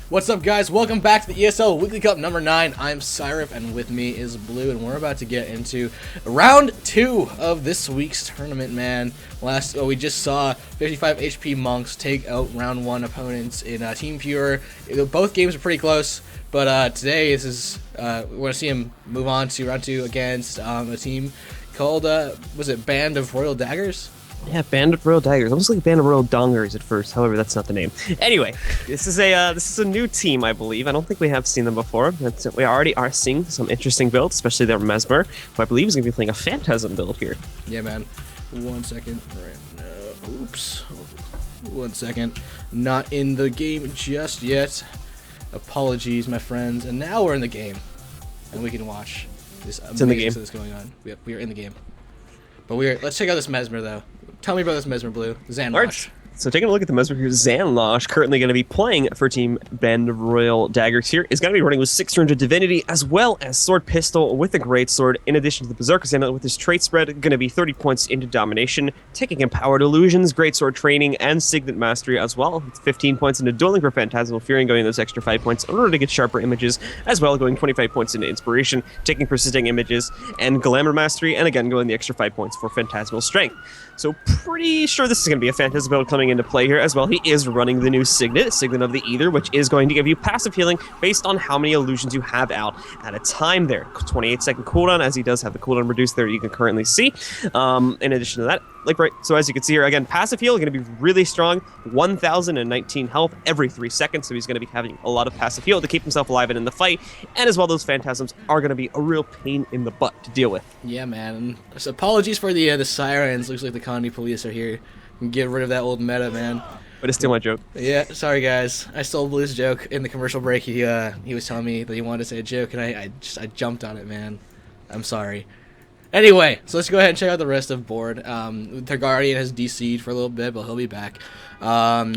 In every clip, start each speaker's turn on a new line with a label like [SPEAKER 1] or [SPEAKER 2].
[SPEAKER 1] What's up, guys? Welcome back to the ESL Weekly Cup number 9. I'm Sireph, and with me is Blue, and we're about to get into round 2 of this week's tournament, man. We just saw 55 HP Monks take out round 1 opponents in Team Pure. Both games are pretty close, but today we're going to see him move on to round 2 against a team called, was it Band of Royal Daggers?
[SPEAKER 2] Yeah, Band of Royal Daggers. Almost like Band of Royal Dongers at first. However, that's not the name. Anyway, this is a new team, I believe. I don't think we have seen them before. We already are seeing some interesting builds, especially their Mesmer, who I believe is going to be playing a Phantasm build here.
[SPEAKER 1] Yeah, man. 1 second. Right now. Oops. 1 second. Not in the game just yet. Apologies, my friends. And now we're in the game, and we can watch this amazing that's going on. We are in the game. But let's check out this Mesmer, though. Tell me about this Mesmer, Blue. Zanlosh.
[SPEAKER 2] So taking a look at the Mesmer here, Zanlosh, currently going to be playing for Team Band of Royal Daggers here, is going to be running with 600 Divinity, as well as Sword Pistol with a Greatsword, in addition to the Berserker's Amulet with his trait spread, going to be 30 points into Domination, taking Empowered Illusions, Greatsword Training, and Signet Mastery as well, with 15 points into Dueling for Phantasmal Fury, and going those extra 5 points in order to get Sharper Images, as well going 25 points into Inspiration, taking Persisting Images, and Glamour Mastery, and again going the extra 5 points for Phantasmal Strength. So pretty sure this is going to be a Phantasm build coming into play here as well. He is running the new Signet of the Aether, which is going to give you passive healing based on how many illusions you have out at a time there. 28-second cooldown, as he does have the cooldown reduced there, you can currently see. In addition to that, so as you can see here, again, passive heal going to be really strong, 1,019 health every 3 seconds, so he's going to be having a lot of passive heal to keep himself alive and in the fight, and as well, those Phantasms are going to be a real pain in the butt to deal with.
[SPEAKER 1] Yeah, man. So apologies for the sirens. Looks like the Condi police are here. Get rid of that old meta, man.
[SPEAKER 2] But it's still my joke.
[SPEAKER 1] Yeah, sorry guys. I stole Blue's joke in the commercial break. He was telling me that he wanted to say a joke, and I jumped on it, man. I'm sorry. Anyway, so let's go ahead and check out the rest of BORD. Their Guardian has DC'd for a little bit, but he'll be back. We're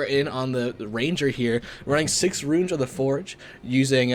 [SPEAKER 1] in on the Ranger here, running 6 runes of the Forge, using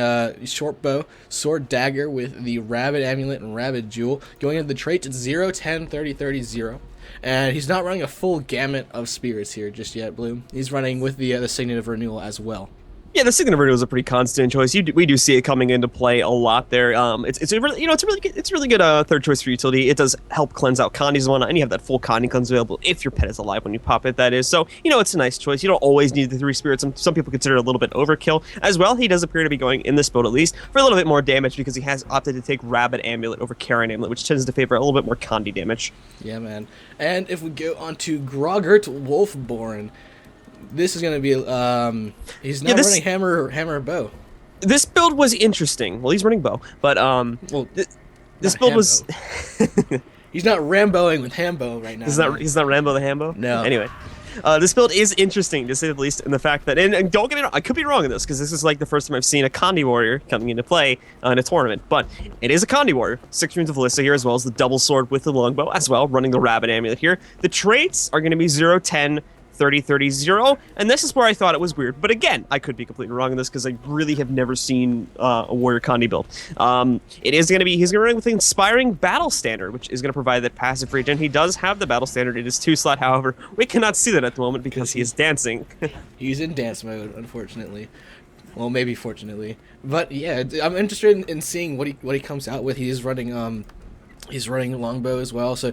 [SPEAKER 1] Short Bow, Sword Dagger with the Rabid Amulet and Rabid Jewel. Going into the traits, it's 0, 10, 30, 30, 0. And he's not running a full gamut of spirits here just yet, Blue. He's running with the Signet of Renewal as well. Yeah,
[SPEAKER 2] the Signet of Renewal is a pretty constant choice. We do see it coming into play a lot there. It's a really good third choice for utility. It does help cleanse out Condi's one, and you have that full Condi cleanse available if your pet is alive when you pop it. That is, so it's a nice choice. You don't always need the 3 spirits. Some people consider it a little bit overkill as well. He does appear to be going in this build at least for a little bit more damage because he has opted to take Rabid Amulet over Karen Amulet, which tends to favor a little bit more Condi damage.
[SPEAKER 1] Yeah, man. And if we go on to Grogert Wolfborn. This is going to be, he's not running hammer or bow.
[SPEAKER 2] This build was interesting. Well, he's running bow, but, this build was...
[SPEAKER 1] He's not Ramboing with Hambo right now.
[SPEAKER 2] He's not Rambo the Hambo?
[SPEAKER 1] No.
[SPEAKER 2] Anyway. This build is interesting, to say the least, in the fact that, and don't get me wrong, I could be wrong in this, because this is like the first time I've seen a Condi Warrior coming into play in a tournament, but it is a Condi Warrior. 6 runes of Alyssa here, as well as the double sword with the longbow, as well, running the Rabid Amulet here. The traits are going to be 0, 10, 30, 30, 0, and this is where I thought it was weird. But again, I could be completely wrong in this because I really have never seen a Warrior Condi build. He's going to run with the Inspiring Battle Standard, which is going to provide that passive regen. He does have the Battle Standard in his 2 slot, however, we cannot see that at the moment because he is dancing.
[SPEAKER 1] He's in dance mode, unfortunately. Well, maybe fortunately. But yeah, I'm interested in seeing what he comes out with. He's running longbow as well, so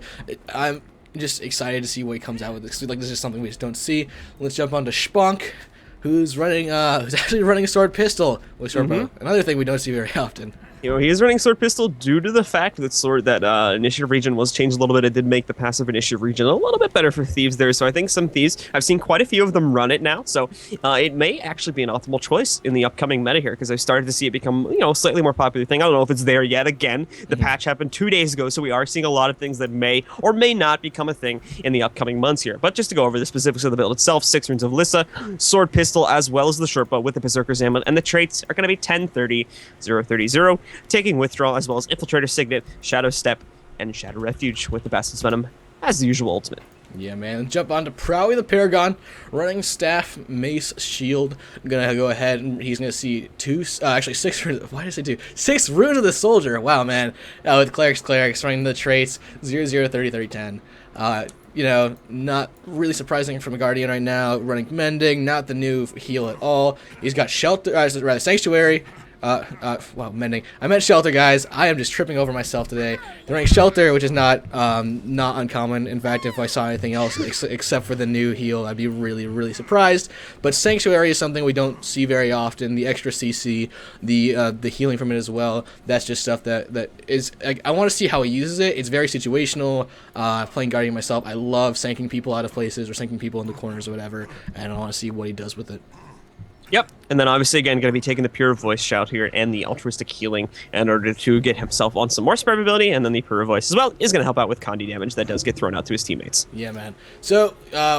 [SPEAKER 1] I'm just excited to see what he comes out with. This is something we just don't see. Let's jump on to Spunk, who's actually running a Sword Pistol with Short Bow. Another thing we don't see very often.
[SPEAKER 2] He is running Sword Pistol due to the fact that Initiative Region was changed a little bit. It did make the passive Initiative Region a little bit better for Thieves there, so I think some Thieves, I've seen quite a few of them run it now, so it may actually be an optimal choice in the upcoming meta here, because I started to see it become, a slightly more popular thing. I don't know if it's there yet. Again, the patch happened 2 days ago, so we are seeing a lot of things that may or may not become a thing in the upcoming months here. But just to go over the specifics of the build itself, 6 runes of Alyssa, Sword Pistol, as well as the Short Bow with the Berserker's Amulet, and the traits are going to be 10, 30, 0, 30, 0, taking Withdrawal, as well as Infiltrator Signet, Shadow Step, and Shadow Refuge with the Basilisk Venom as the usual ultimate.
[SPEAKER 1] Yeah, man. Jump on to Prowie the Paragon, running Staff, Mace, Shield. I'm going to go ahead and he's going to see 6 runes. Why did I say 2? 6 runes of the Soldier. Wow, man. With Clerics, running the traits 0, 0, 30, 30, 10. you know, not really surprising from a Guardian right now. Running Mending, not the new heal at all. He's got Shelter, rather Sanctuary. Well, Mending. I meant Shelter, guys. I am just tripping over myself today. They're running Shelter, which is not uncommon. In fact, if I saw anything else except for the new heal, I'd be really, really surprised. But Sanctuary is something we don't see very often. The extra CC, the healing from it as well. That's just stuff that is. I want to see how he uses it. It's very situational. Playing Guardian myself, I love sanking people out of places or sanking people into corners or whatever, and I want to see what he does with it.
[SPEAKER 2] Yep, and then obviously again going to be taking the pure voice shout here and the altruistic healing in order to get himself on some more survivability, and then the pure voice as well is going to help out with Condi damage that does get thrown out to his teammates.
[SPEAKER 1] Yeah, man. So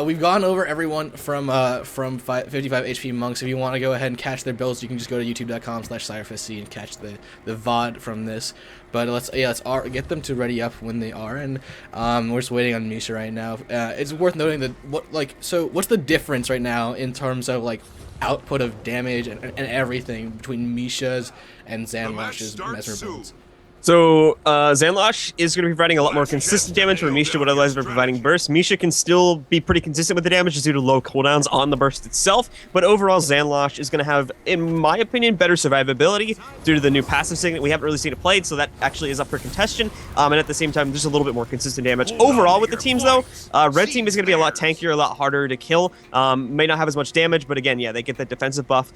[SPEAKER 1] we've gone over everyone from 55 HP monks. If you want to go ahead and catch their builds, you can just go to youtube.com/Sireph and catch the VOD from this. But let's get them to ready up when they are, and we're just waiting on Misha right now. It's worth noting that what's the difference right now in terms of like output of damage and everything between Misha's and Zanlosh's Mesmer builds?
[SPEAKER 2] So, Zanlosh is going to be providing a lot more consistent damage, where Misha would otherwise be providing burst. Misha can still be pretty consistent with the damage just due to low cooldowns on the burst itself, but overall, Zanlosh is going to have, in my opinion, better survivability due to the new passive signet. We haven't really seen it played, so that actually is up for contention, and at the same time, just a little bit more consistent damage. Overall, with the teams, though, Red Team is going to be a lot tankier, a lot harder to kill, may not have as much damage, but again, yeah, they get that defensive buff.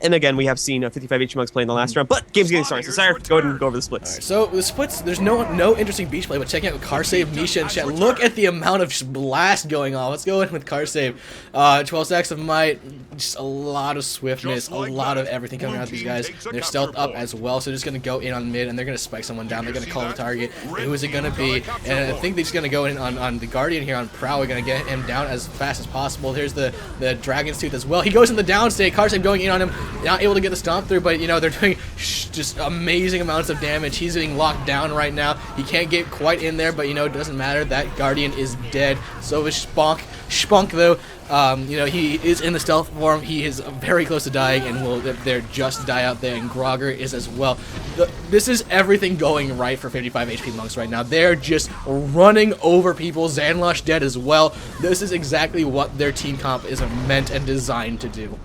[SPEAKER 2] And again, we have seen 55 HP monks play in the last round, but game's getting started, so Sireph, go ahead and go over the splits.
[SPEAKER 1] So the splits, there's no interesting beach play, but checking out car save, Misha and Chat. Look at the amount of blast going on. Let's go in with car save. 12 stacks of might, just a lot of swiftness, a lot of everything coming out of these guys. They're stealth up as well, so they're just gonna go in on mid and they're gonna spike someone down. They're gonna call the target. Who is it gonna be? And I think they're just gonna go in on the Guardian here on Prow. We're gonna get him down as fast as possible. There's the Dragon's Tooth as well. He goes in the down state. Car save going in on him, not able to get the stomp through, but you know they're doing just amazing amounts of damage. He's being locked down right now. He can't get quite in there, but you know it doesn't matter. That Guardian is dead. So is Spunk though. You know, he is in the stealth form. He is very close to dying and will there just die out there, and Grogger is as well. This is everything going right for 55 HP monks right now. They're just running over people. Zanlosh dead as well. This is exactly what their team comp is meant and designed to do.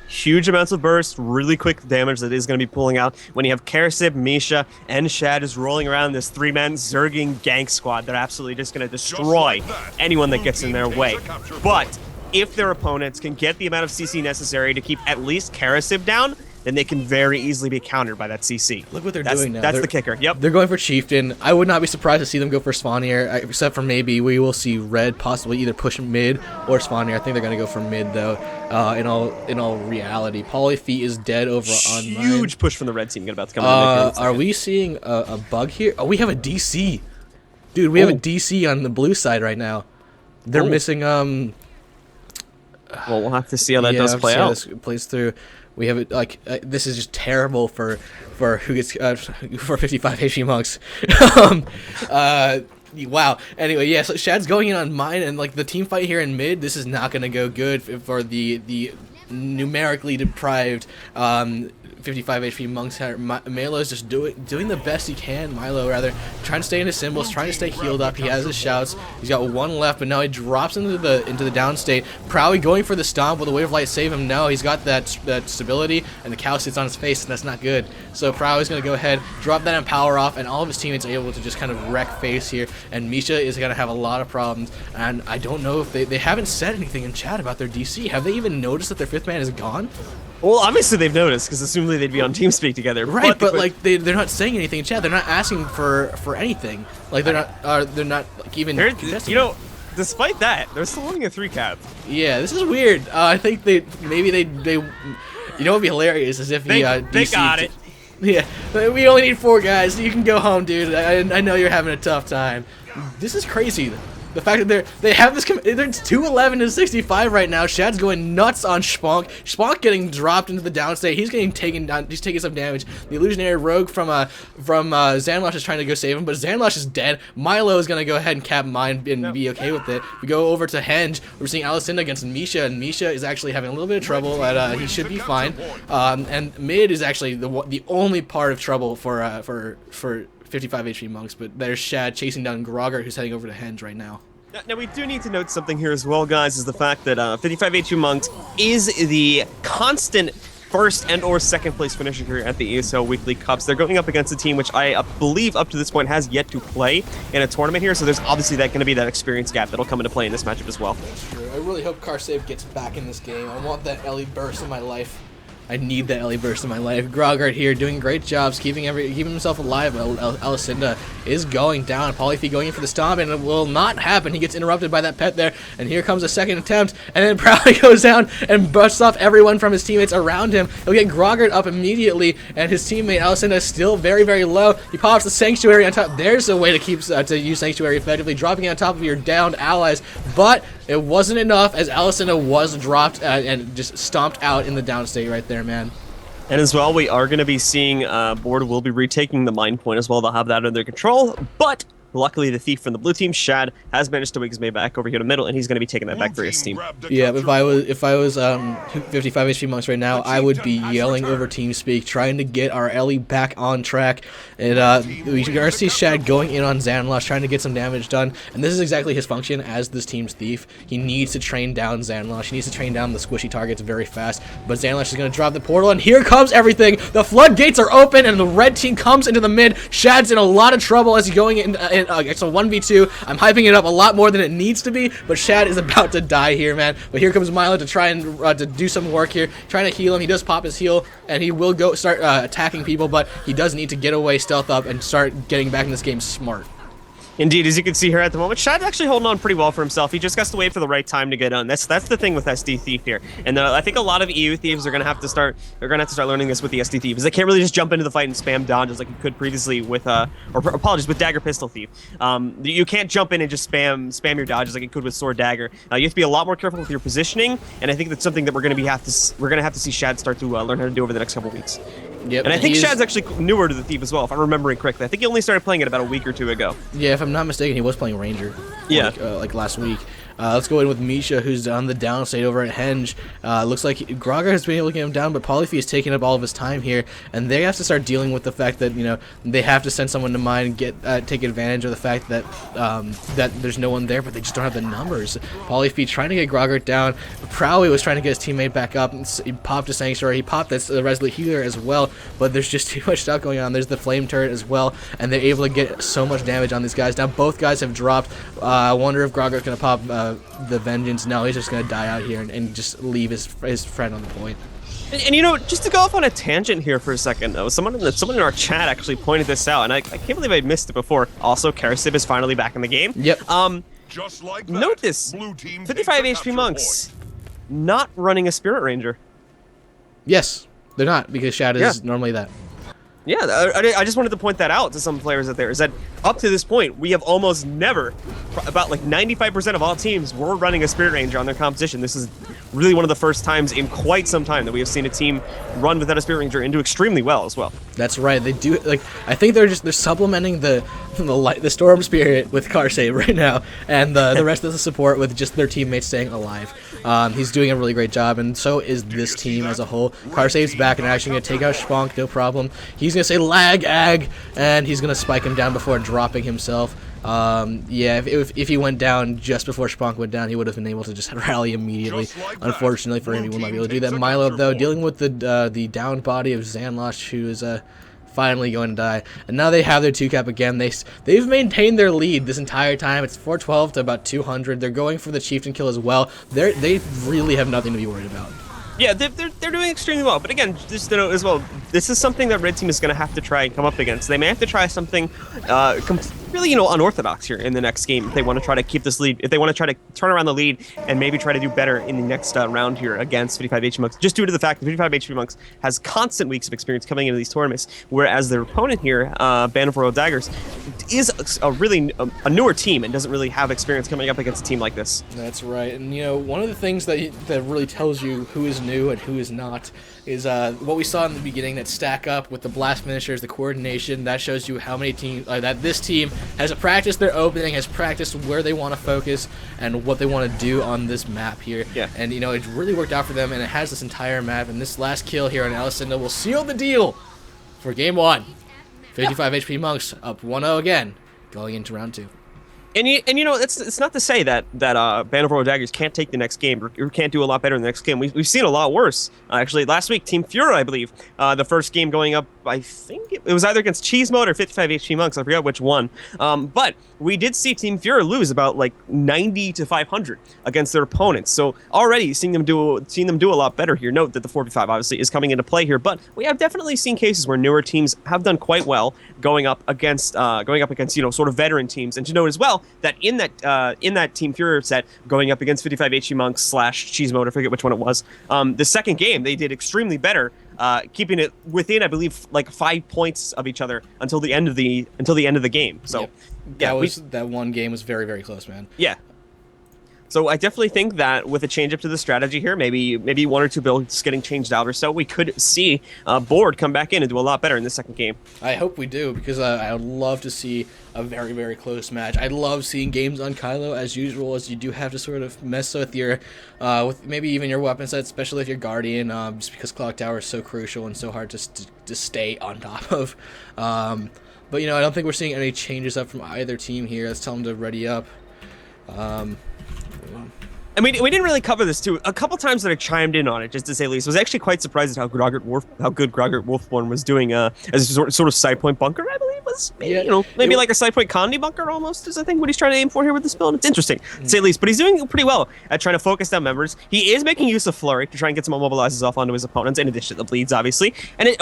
[SPEAKER 2] Huge amounts of burst, really quick damage that is going to be pulling out when you have Karasib, Misha, and Shad is rolling around this three-man Zerging gank squad. They're absolutely just going to destroy anyone that gets in their way. But if their opponents can get the amount of CC necessary to keep at least Karasib down, then they can very easily be countered by that CC.
[SPEAKER 1] Look what they're doing now.
[SPEAKER 2] That's the kicker. Yep.
[SPEAKER 1] They're going for Chieftain. I would not be surprised to see them go for Svanir, except for maybe we will see Red possibly either push mid or Svanir. I think they're going to go for mid, though, in all reality. Polyphy is dead over on mine.
[SPEAKER 2] Huge push from the Red team about to come in.
[SPEAKER 1] Are we seeing a bug here? Oh, we have a DC. Dude, we have a DC on the blue side right now. They're missing... Well,
[SPEAKER 2] we'll have to see how that does play out.
[SPEAKER 1] This plays through. We have it like this is just terrible for who gets for 55 HP monks. Wow. Anyway, yeah. So Shad's going in on mine, and like the team fight here in mid. This is not gonna go good for the numerically deprived 55 HP monks. Milo is just doing the best he can. Milo, rather, trying to stay in his symbols, trying to stay healed up. He has his shouts. He's got one left, but now he drops into the down state. Prowie going for the stomp. Will the Wave of Light save him? No, he's got that stability, and the cow sits on his face, and that's not good. So Prowie's gonna go ahead, drop that Empower off, and all of his teammates are able to just kind of wreck face here. And Misha is gonna have a lot of problems. And I don't know if they haven't said anything in chat about their DC. Have they even noticed that their 5th man is gone?
[SPEAKER 2] Well, obviously they've noticed, because assumably they'd be on TeamSpeak together.
[SPEAKER 1] Right, but like they're not saying anything in chat. They're not asking for anything. Like they're not like even.
[SPEAKER 2] You know, despite that, they're still running a 3-cap.
[SPEAKER 1] Yeah, this is weird. I think they you know what would be hilarious is if
[SPEAKER 2] they
[SPEAKER 1] DC
[SPEAKER 2] got it.
[SPEAKER 1] Yeah, we only need 4 guys. You can go home, dude. I know you're having a tough time. This is crazy. The fact that they have this, they're 211 to 65 right now. Shad's going nuts on Spunk. Spunk getting dropped into the downstate. He's getting taken down. He's taking some damage. The illusionary rogue from Zanlosh is trying to go save him, but Zanlosh is dead. Milo is gonna go ahead and cap mine and be okay with it. We go over to Henge. We're seeing Alicinda against Misha, and Misha is actually having a little bit of trouble, but he should be fine. And mid is actually the only part of trouble for 55 HP monks, but there's Shad chasing down Grogger, who's heading over to Henge right now.
[SPEAKER 2] Now, we do need to note something here as well, guys, is the fact that 55 HU Monks is the constant first and or second place finisher here at the ESL Weekly Cups. They're going up against a team which I believe up to this point has yet to play in a tournament here, so there's obviously going to be that experience gap that'll come into play in this matchup as well.
[SPEAKER 1] That's true. I really hope Carsave gets back in this game. I want that Ellie burst in my life. I need that Ellie burst in my life. Grogart here doing great jobs, keeping himself alive. Alicinda is going down. Polyphy going in for the stomp, and it will not happen. He gets interrupted by that pet there, and here comes a second attempt, and then Proudly goes down and busts off everyone from his teammates around him. He'll get Grogart up immediately, and his teammate Alicinda is still very, very low. He pops the Sanctuary on top. There's a way to keep to use Sanctuary effectively, dropping it on top of your downed allies, but it wasn't enough as Alicinda was dropped and just stomped out in the down state right there, man.
[SPEAKER 2] And as well, we are going to be seeing BORD will be retaking the mine point as well. They'll have that under control, but luckily the thief from the blue team, Shad, has managed to wig his way back over here to middle, and he's going to be taking that back for his team.
[SPEAKER 1] Yeah, if I was 55 HP Monks right now, I would be yelling over TeamSpeak, trying to get our Ellie back on track. And we're going to see Shad going in on Xanlosh, trying to get some damage done. And this is exactly his function as this team's thief. He needs to train down Xanlosh. He needs to train down the squishy targets very fast. But Xanlosh is going to drop the portal, and here comes everything. The floodgates are open, and the red team comes into the mid. Shad's in a lot of trouble as he's going in. It's a 1v2. I'm hyping it up a lot more than it needs to be, but Shad is about to die here, man. But here comes Milo to try and to do some work here, trying to heal him. He does pop his heal, and he will go start attacking people, but he does need to get away, stealth up, and start getting back in this game smart.
[SPEAKER 2] Indeed, as you can see here at the moment, Shad's actually holding on pretty well for himself. He just has to wait for the right time to get on. That's the thing with SD Thief here, and I think a lot of EU thieves are gonna have to start. They're gonna have to start learning this with the SD Thief, because they can't really just jump into the fight and spam dodges like you could previously with or apologies, with Dagger Pistol Thief. You can't jump in and just spam your dodges like you could with Sword Dagger. You have to be a lot more careful with your positioning, and I think that's something that we're gonna have to see Shad start to learn how to do over the next couple weeks.
[SPEAKER 1] Yep,
[SPEAKER 2] and I think Shad's actually newer to the Thief as well, if I'm remembering correctly. I think he only started playing it about a week or two ago.
[SPEAKER 1] Yeah, if I'm not mistaken, he was playing Ranger.
[SPEAKER 2] Yeah.
[SPEAKER 1] Like last week. Let's go in with Misha, who's on the down state over at Henge. Looks like Grogger has been able to get him down, but Polyphy is taking up all of his time here, and they have to start dealing with the fact that, you know, they have to send someone to mine and take advantage of the fact that that there's no one there, but they just don't have the numbers. Polyphy trying to get Grogger down. Prowley was trying to get his teammate back up, and he popped a Sanctuary. He popped the Resolute Healer as well, but there's just too much stuff going on. There's the Flame Turret as well, and they're able to get so much damage on these guys. Now both guys have dropped. I wonder if Grogger's going to pop the Vengeance. No, he's just going to die out here and just leave his friend on the point.
[SPEAKER 2] And you know, just to go off on a tangent here for a second, though, someone in our chat actually pointed this out, and I can't believe I missed it before. Also, Karasib is finally back in the game.
[SPEAKER 1] Yep.
[SPEAKER 3] Just like that,
[SPEAKER 2] note this, 55 HP Monks, not running a Spirit Ranger.
[SPEAKER 1] Yes, they're not, because Shad is normally that.
[SPEAKER 2] Yeah, I just wanted to point that out to some players out there, is that up to this point, we have almost never, about like 95% of all teams were running a Spirit Ranger on their composition. This is really one of the first times in quite some time that we have seen a team run without a Spirit Ranger and do extremely well as well.
[SPEAKER 1] That's right. They do, like, I think they're supplementing the Storm Spirit with Carsave right now, and the rest of the support with just their teammates staying alive. He's doing a really great job, and so is this team as a whole. Carsave's back and actually going to take out Spunk, no problem. He's going to say lag ag, and he's going to spike him down before dropping himself. Yeah, if he went down just before Spunk went down, he would have been able to just rally immediately. Unfortunately for him, he will not be able to do that. Milo, though, dealing with the downed body of Xanlosh, who is finally going to die. And now they have their 2-cap again. They've maintained their lead this entire time. It's 412 to about 200. They're going for the Chieftain kill as well. They really have nothing to be worried about.
[SPEAKER 2] Yeah, they're doing extremely well. But again, just to note as well, this is something that Red Team is going to have to try and come up against. They may have to try something really, unorthodox here in the next game if they want to try to keep this lead, if they want to try to turn around the lead and maybe try to do better in the next round here against 55 HP Monks, just due to the fact that 55 HP Monks has constant weeks of experience coming into these tournaments, whereas their opponent here, Band of Royal Daggers, is a newer team and doesn't really have experience coming up against a team like this.
[SPEAKER 1] That's right. And, one of the things that really tells you who is new and who is not is what we saw in the beginning, that stack up with the blast finishers, the coordination. That shows you how many teams that this team has practiced their opening, has practiced where they want to focus and what they want to do on this map here.
[SPEAKER 2] Yeah.
[SPEAKER 1] And it really worked out for them, and it has this entire map. And this last kill here on Alicinda will seal the deal for game 1. 55 HP Monks up 1-0 again, going into round 2.
[SPEAKER 2] And you know, it's not to say that Band of Royal Daggers can't take the next game or can't do a lot better in the next game. We've seen a lot worse. Actually, last week, Team Fury, I believe, the first game going up, I think it was either against Cheese Mode or 55 HP Monks. I forgot which one. But we did see Team Fury lose about like 90 to 500 against their opponents. So already seeing them do a lot better here. Note that the 4v5 obviously is coming into play here, but we have definitely seen cases where newer teams have done quite well going up against you know, sort of veteran teams. And to note as well that in that Team Fury set going up against 55 HE Monks / Cheese Mode, I forget which one it was. The second game they did extremely better, keeping it within, I believe, like 5 points of each other until the end of the game. So
[SPEAKER 1] Yep.
[SPEAKER 2] yeah,
[SPEAKER 1] that one game was very, very close, man.
[SPEAKER 2] yeah. So I definitely think that with a change up to the strategy here, maybe one or two builds getting changed out or so, we could see BORD come back in and do a lot better in the second game.
[SPEAKER 1] I hope we do, because I would love to see a very, very close match. I love seeing games on Kylo as usual, as you do have to sort of mess with your, with maybe even your weapon set, especially if you're Guardian, just because Clock Tower is so crucial and so hard to stay on top of. But you know, I don't think we're seeing any changes up from either team here. Let's tell them to ready up.
[SPEAKER 2] I mean, we didn't really cover this too. A couple times that I chimed in on it, just to say the least, was actually quite surprised at how good Groggart Wolfborn was doing as a sort of side point bunker. I believe was maybe, you know, maybe like a side point Condi bunker almost is I think what he's trying to aim for here with this build. It's interesting to say the least, but he's doing pretty well at trying to focus down members. He is making use of Flurry to try and get some mobilizers off onto his opponents, in addition to the bleeds, obviously. And it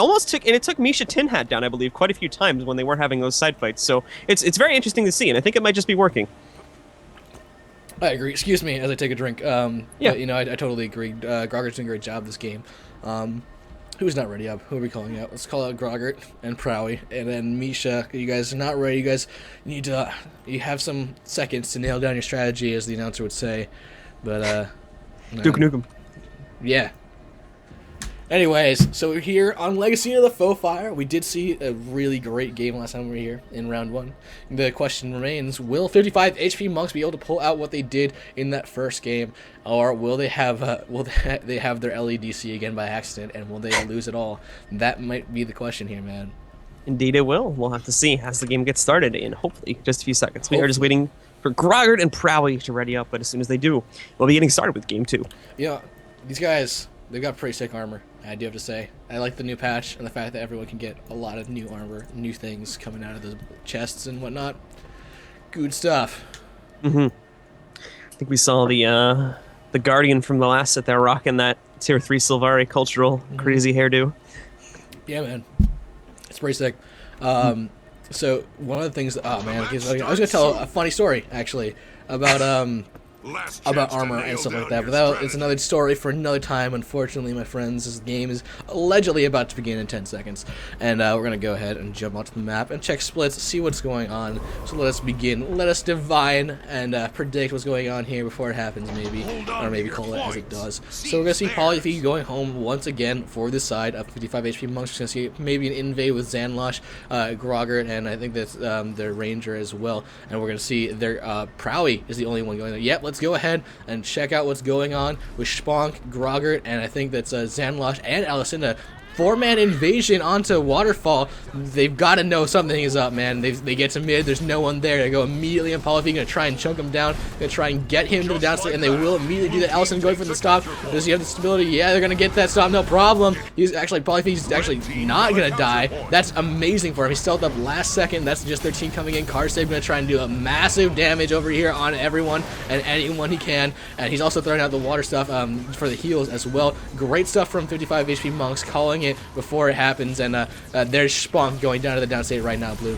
[SPEAKER 2] took Misha Tin Hat down, I believe, quite a few times when they were having those side fights. So it's very interesting to see, and I think it might just be working.
[SPEAKER 1] I agree. Excuse me as I take a drink.
[SPEAKER 2] Yeah.
[SPEAKER 1] But, you know, I totally agree. Groggart's doing a great job this game. Who's not ready up? Who are we calling out? Let's call out Groggart and Prowie. And then Misha, you guys are not ready. You guys need to... you have some seconds to nail down your strategy, as the announcer would say. But,
[SPEAKER 2] Duke Nukem.
[SPEAKER 1] Yeah. Anyways, so we're here on Legacy of the Faux Fire. We did see a really great game last time we were here in round 1. The question remains, will 55 HP Monks be able to pull out what they did in that first game, or will they have their LEDC again by accident, and will they lose it all? That might be the question here, man.
[SPEAKER 2] Indeed it will. We'll have to see as the game gets started in hopefully just a few seconds. We are just waiting for Groggart and Prowie to ready up, but as soon as they do, we'll be getting started with game 2.
[SPEAKER 1] Yeah, these guys, they've got pretty sick armor, I do have to say. I like the new patch and the fact that everyone can get a lot of new armor, new things coming out of the chests and whatnot. Good stuff.
[SPEAKER 2] I think we saw the Guardian from the last set there rocking that Tier 3 Sylvari cultural crazy hairdo. Yeah,
[SPEAKER 1] man. It's pretty sick. So one of the things, oh man, I was gonna tell a funny story actually about armor and stuff like that, but it's another story for another time. Unfortunately, my friends, this game is allegedly about to begin in 10 seconds, and we're gonna go ahead and jump onto the map and check splits, see what's going on. So let us begin. Let us divine and predict what's going on here before it happens, maybe, or maybe call it as it does. So we're gonna see Polyphy going home once again for this side of 55 HP Monks. We're gonna see maybe an invade with Zanlosh, Groggart, and I think that's their Ranger as well. And we're gonna see their Prowie is the only one going there. Yep. Let's go ahead and check out what's going on with Sponk, Groggart, and I think that's Zanlosh and Alicinda. 4-man invasion onto Waterfall. They've got to know something is up, man. They get to mid. There's no one there. They go immediately on Polyphy. Going to try and chunk him down. Going to try and get him to the downside, and they will immediately do that. Allison going for the stop. Does he have the stability? Yeah, they're going to get that stop. No problem. Polyphy's actually not going to die. That's amazing for him. He stealthed up last second. That's just their team coming in. Carsave going to try and do a massive damage over here on everyone and anyone he can. And he's also throwing out the water stuff for the heals as well. Great stuff from 55 HP Monks, calling it before it happens, and there's Spunk going down to the downstate right now, Blue.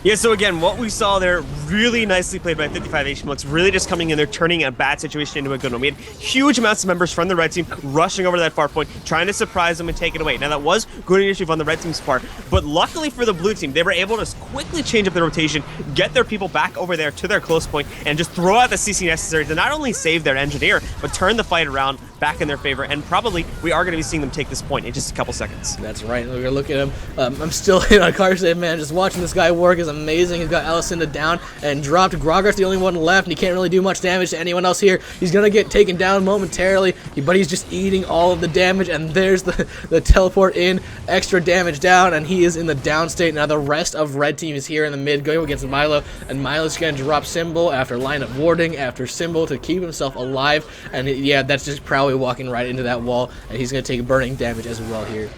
[SPEAKER 2] Yeah, so again, what we saw there, really nicely played by 55 HP Monks, really just coming in there, turning a bad situation into a good one. We had huge amounts of members from the red team rushing over to that far point, trying to surprise them and take it away. Now, that was good initiative on the red team's part, but luckily for the blue team, they were able to quickly change up their rotation, get their people back over there to their close point, and just throw out the CC necessary to not only save their engineer, but turn the fight around back in their favor, and probably we are going to be seeing them take this point in just a couple seconds.
[SPEAKER 1] That's right. We're gonna look at him. I'm still in on Carsave, man. Just watching this guy work is amazing. He's got Alicinda down and dropped. Grogart's the only one left, and he can't really do much damage to anyone else here. He's gonna get taken down momentarily, but he's just eating all of the damage, and there's the teleport in, extra damage down, and he is in the down state. Now the rest of red team is here in the mid going against Milo, and Milo's gonna drop Symbol after line of warding after Symbol to keep himself alive, and yeah, that's just probably walking right into that wall, and he's gonna take burning damage as well here.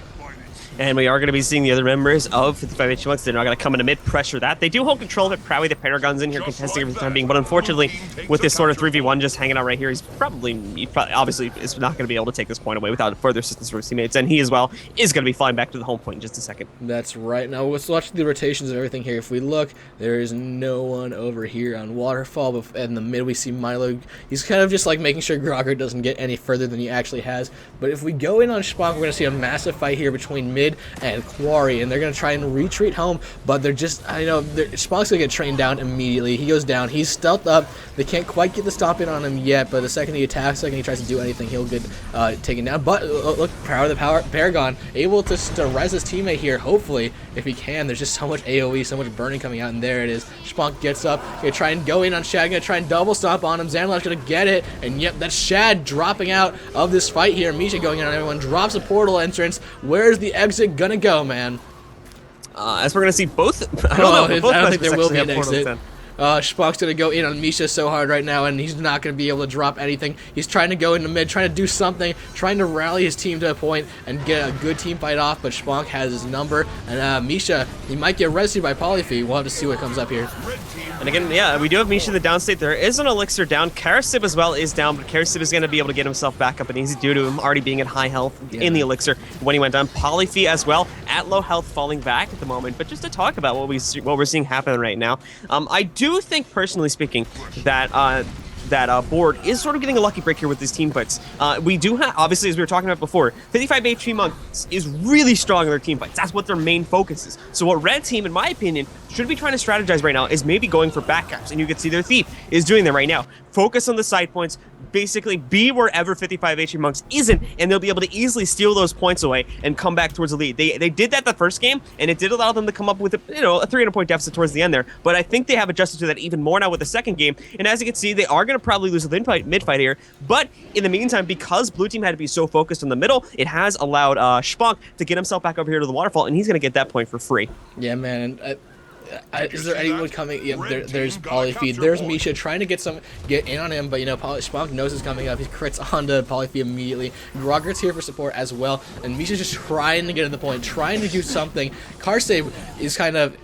[SPEAKER 2] And we are going to be seeing the other members of 55H Monks. They're not going to come into mid, pressure that. They do hold control of it. Probably the Paragon's in here contesting every time being, but unfortunately, with this sort of 3v1 just hanging out right here, he probably obviously is not going to be able to take this point away without further assistance from his teammates. And he as well is going to be flying back to the home point in just a second.
[SPEAKER 1] That's right. Now let's watch the rotations and everything here. If we look, there is no one over here on Waterfall. But in the mid, we see Milo. He's kind of just like making sure Grogger doesn't get any further than he actually has. But if we go in on Spock, we're going to see a massive fight here between mid and Quarry, and they're going to try and retreat home, but they're just, Spock's going to get trained down immediately. He goes down. He's stealthed up. They can't quite get the stomp in on him yet, but the second he attacks, the second he tries to do anything, he'll get taken down. But look, Paragon, able to res his teammate here, hopefully, if he can. There's just so much AoE, so much burning coming out, and there it is. Spock gets up, going to try and go in on Shad, going to try and double stomp on him. Zanlash's going to get it, and yep, that's Shad dropping out of this fight here. Misha going in on everyone, drops a portal entrance. Where's the exit gonna go, man?
[SPEAKER 2] As we're going to see both...
[SPEAKER 1] I don't think there will be an exit. Spock's gonna go in on Misha so hard right now, and he's not gonna be able to drop anything. He's trying to go into mid, trying to do something, trying to rally his team to a point and get a good team fight off, but Spock has his number, and Misha, he might get rescued by Polyphy. We'll have to see what comes up here.
[SPEAKER 2] And again, yeah, we do have Misha in the down state. There is an elixir down. Karasib as well is down, but Karasib is going to be able to get himself back up and easy due to him already being at high health in the elixir when he went down. Polyphy as well at low health, falling back at the moment. But just to talk about what we're seeing happen right now, I do think, personally speaking, that BORD is sort of getting a lucky break here with his team fights. We do have, obviously, as we were talking about before, 55 HP Monks is really strong in their team fights. That's what their main focus is. So what red team, in my opinion, should be trying to strategize right now is maybe going for backcaps, and you can see their Thief is doing that right now. Focus on the side points, basically be wherever 55 HP Monks isn't, and they'll be able to easily steal those points away and come back towards the lead. They did that the first game, and it did allow them to come up with a 300-point deficit towards the end there, but I think they have adjusted to that even more now with the second game, and as you can see, they are going to probably lose the mid-fight here, but in the meantime, because blue team had to be so focused on the middle, it has allowed Spock to get himself back over here to the waterfall, and he's going to get that point for free.
[SPEAKER 1] Yeah, man. Is there anyone coming? Yeah, there's Polyphy. There's Misha trying to get in on him, but Spock knows it's coming up. He crits onto Polyphy immediately. Grogart's here for support as well, and Misha's just trying to get to the point, trying to do something. Carsave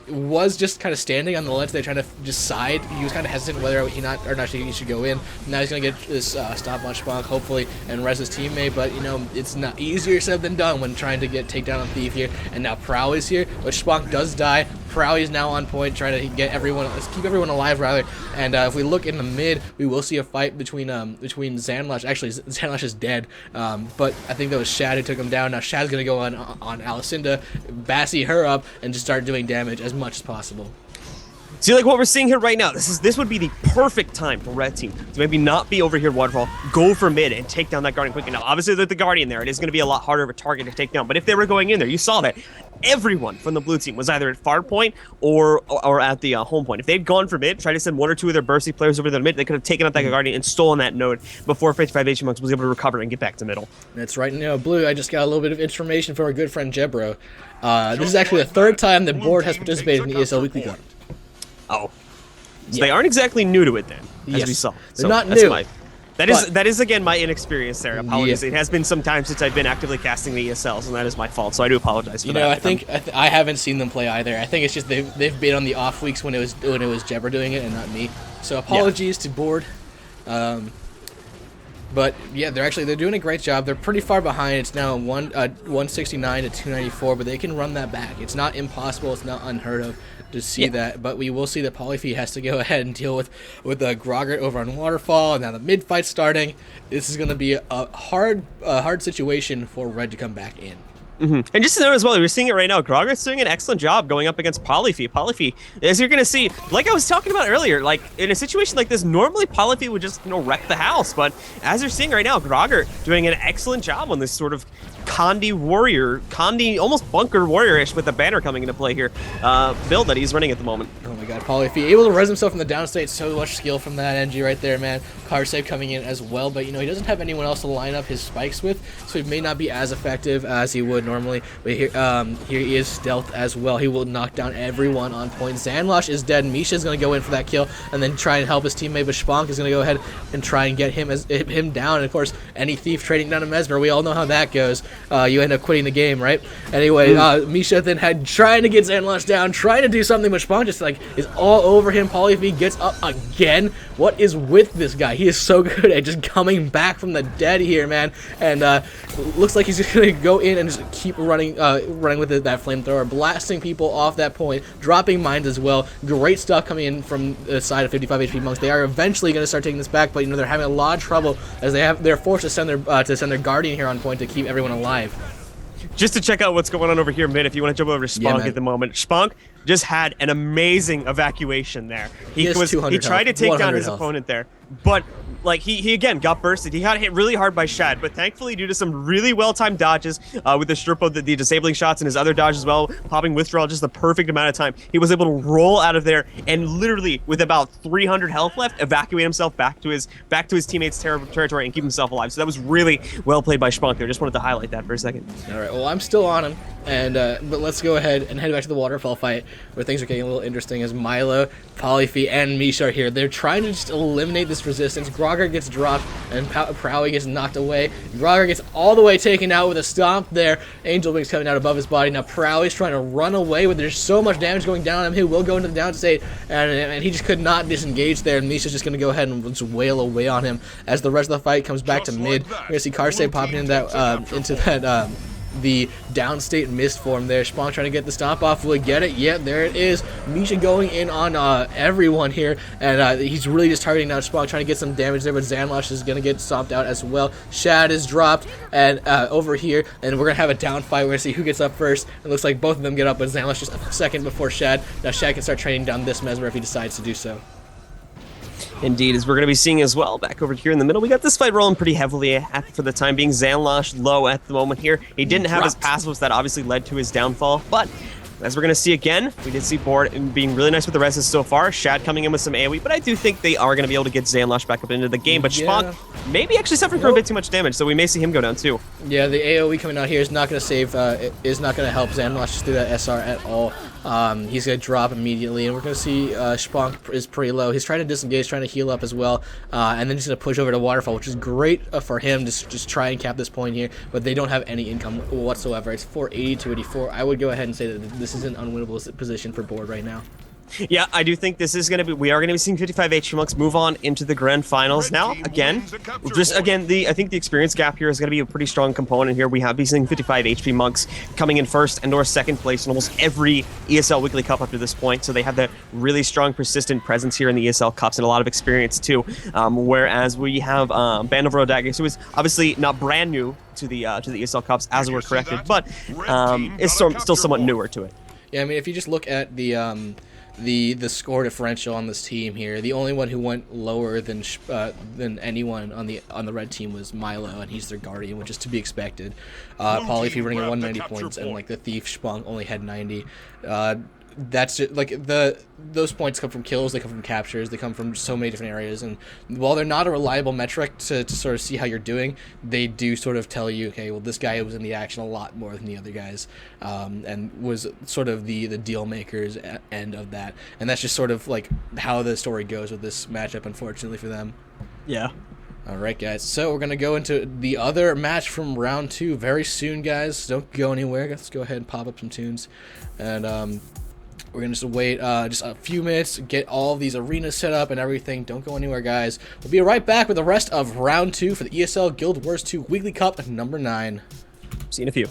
[SPEAKER 1] was just kind of standing on the ledge. They're trying to decide. He was kind of hesitant whether he should go in. Now he's gonna get this stop on Spock, hopefully, and res his teammate. But it's not easier said than done when trying to take down a Thief here. And now Prow is here, but Spock does die. Prow is now on point, trying to keep everyone alive rather. And if we look in the mid, we will see a fight between Zanlash. Actually, Zanlash is dead, but I think that was Shad who took him down. Now Shad's gonna go on Alicinda, Bassy her up, and just start doing damage as much as possible.
[SPEAKER 2] See, like what we're seeing here right now, this would be the perfect time for red team to maybe not be over here Waterfall, go for mid and take down that Guardian quickly. Now, obviously, with the Guardian there, it is going to be a lot harder of a target to take down. But if they were going in there, you saw that everyone from the blue team was either at far point or at the home point. If they'd gone for mid, tried to send one or two of their bursty players over to the mid, they could have taken out that Guardian and stolen that node before 55 HP Monks was able to recover and get back to middle.
[SPEAKER 1] That's right. Blue, I just got a little bit of information from our good friend Jebro. This is actually the third time that BORD has participated in the ESL Weekly Cup.
[SPEAKER 2] Oh. So they aren't exactly new to it then, as we saw.
[SPEAKER 1] They're not new.
[SPEAKER 2] That is again my inexperience there. Apologies. It has been some time since I've been actively casting the ESLs, and that is my fault. So I do apologize for that.
[SPEAKER 1] I haven't seen them play either. I think it's just they've been on the off weeks when it was Jebber doing it and not me. So apologies to BORD. But yeah, they're doing a great job. They're pretty far behind. It's now 169 to 294, but they can run that back. It's not impossible. It's not unheard of to see that. But we will see that Polyphy has to go ahead and deal with Grogart over on Waterfall, and now the mid fight's starting. This is going to be a hard situation for Red to come back in.
[SPEAKER 2] And just to note as well, we're seeing it right now. Grogger's doing an excellent job going up against Polyphy. Polyphy, as you're going to see, like I was talking about earlier, like in a situation like this, normally Polyphy would just, wreck the house. But as you're seeing right now, Grogger doing an excellent job on this sort of Condi warrior, almost bunker warrior-ish with the banner coming into play here, build that he's running at the moment.
[SPEAKER 1] Oh my god, Polyphy able to res himself from the downstate, so much skill from that NG right there, man. Car save coming in as well, but he doesn't have anyone else to line up his spikes with, so he may not be as effective as he would normally. But here he is stealth as well. He will knock down everyone on point. Zanlosh is dead. Misha's gonna go in for that kill and then try and help his teammate, but Sponk is gonna go ahead and try and get him down. And of course, any thief trading down a Mesmer, we all know how that goes. You end up quitting the game, right? Anyway, Misha then had trying to get Zanlosh down, trying to do something, but Sponk just is all over him. Polyphy gets up again. What is with this guy? He is so good at just coming back from the dead here, man. And looks like he's just gonna go in and just keep running with that flamethrower, blasting people off that point, dropping mines as well. Great stuff coming in from the side of 55 HP monks. They are eventually gonna start taking this back, but they're having a lot of trouble as they're forced to send their guardian here on point to keep everyone alive.
[SPEAKER 2] Just to check out what's going on over here, mid, if you want to jump over to Sponk at the moment. Sponk just had an amazing evacuation there. He tried to take down his opponent there, but he again got bursted. He got hit really hard by Shad, but thankfully due to some really well-timed dodges with the Stirpo, the disabling shots and his other dodge as well, popping withdrawal just the perfect amount of time, he was able to roll out of there and literally with about 300 health left, evacuate himself back to his teammates' territory and keep himself alive. So that was really well played by Spunk there. Just wanted to highlight that for a second.
[SPEAKER 1] All right, well, I'm still on him, and but let's go ahead and head back to the waterfall fight where things are getting a little interesting as Milo, Polyphy, and Misha are here. They're trying to just eliminate this resistance. Grogger gets dropped, and Prowie gets knocked away. Grogger gets all the way taken out with a stomp there. Angel Wings coming out above his body. Now Prowie's trying to run away, but there's so much damage going down on him. He will go into the downstate, and he just could not disengage there. And Misha's just going to go ahead and just wail away on him as the rest of the fight comes back to mid. We're going to see Carsay popping into that the downstate mist form there. Spawn trying to get the stomp off. Will he get it? Yep, there it is. Misha going in on everyone here, and he's really just targeting now Spawn, trying to get some damage there, but Zanlosh is going to get stomped out as well. Shad is dropped, and over here, and we're going to have a down fight. We're going to see who gets up first. It looks like both of them get up, but Zanlosh just a second before Shad. Now Shad can start training down this Mesmer if he decides to do so.
[SPEAKER 2] Indeed, as we're going to be seeing as well, back over here in the middle, we got this fight rolling pretty heavily for the time being. Zanlosh low at the moment here. He didn't have his passives that obviously led to his downfall, but as we're going to see again, we did see BORD being really nice with the reses so far. Shad coming in with some AoE, but I do think they are going to be able to get Zanlosh back up into the game. But Spawn maybe actually suffering from a bit too much damage, so we may see him go down too. Yeah,
[SPEAKER 1] the AoE coming out here is not going to save, is not going to help Zanlosh through that SR at all. He's going to drop immediately, and we're going to see Sponk is pretty low. He's trying to disengage, trying to heal up as well, and then he's going to push over to Waterfall, which is great for him to just try and cap this point here, but they don't have any income whatsoever. It's 480 to 84. I would go ahead and say that this is an unwinnable position for BORD right now.
[SPEAKER 2] Yeah, I do think this is going to be, we are going to be seeing 55 HP monks move on into the grand finals. Now, again, I think the experience gap here is going to be a pretty strong component here. We have been seeing 55 HP monks coming in first and or second place in almost every ESL Weekly Cup up to this point. So they have that really strong, persistent presence here in the ESL Cups and a lot of experience too. Whereas we have Band of Royal Daggers, who is obviously not brand new to the ESL Cups, as we're corrected, but is still somewhat newer to it.
[SPEAKER 1] Yeah, I mean, if you just look at the score differential on this team here, the only one who went lower than anyone on the red team was Milo, and he's their guardian, which is to be expected. Polyphy running at 190 points, and the thief Spunk only had 90. That's just, those points come from kills, they come from captures, they come from so many different areas, and while they're not a reliable metric to sort of see how you're doing, they do sort of tell you, okay, well, this guy was in the action a lot more than the other guys, and was sort of the deal maker's end of that, and that's just sort of how the story goes with this matchup, unfortunately for them.
[SPEAKER 2] Yeah.
[SPEAKER 1] Alright guys, so we're going to go into the other match from round 2 very soon, guys. Don't go anywhere. Let's go ahead and pop up some tunes, and we're going to just wait just a few minutes, get all of these arenas set up and everything. Don't go anywhere, guys. We'll be right back with the rest of round 2 for the ESL Guild Wars 2 Weekly Cup number 9.
[SPEAKER 2] See you in a few.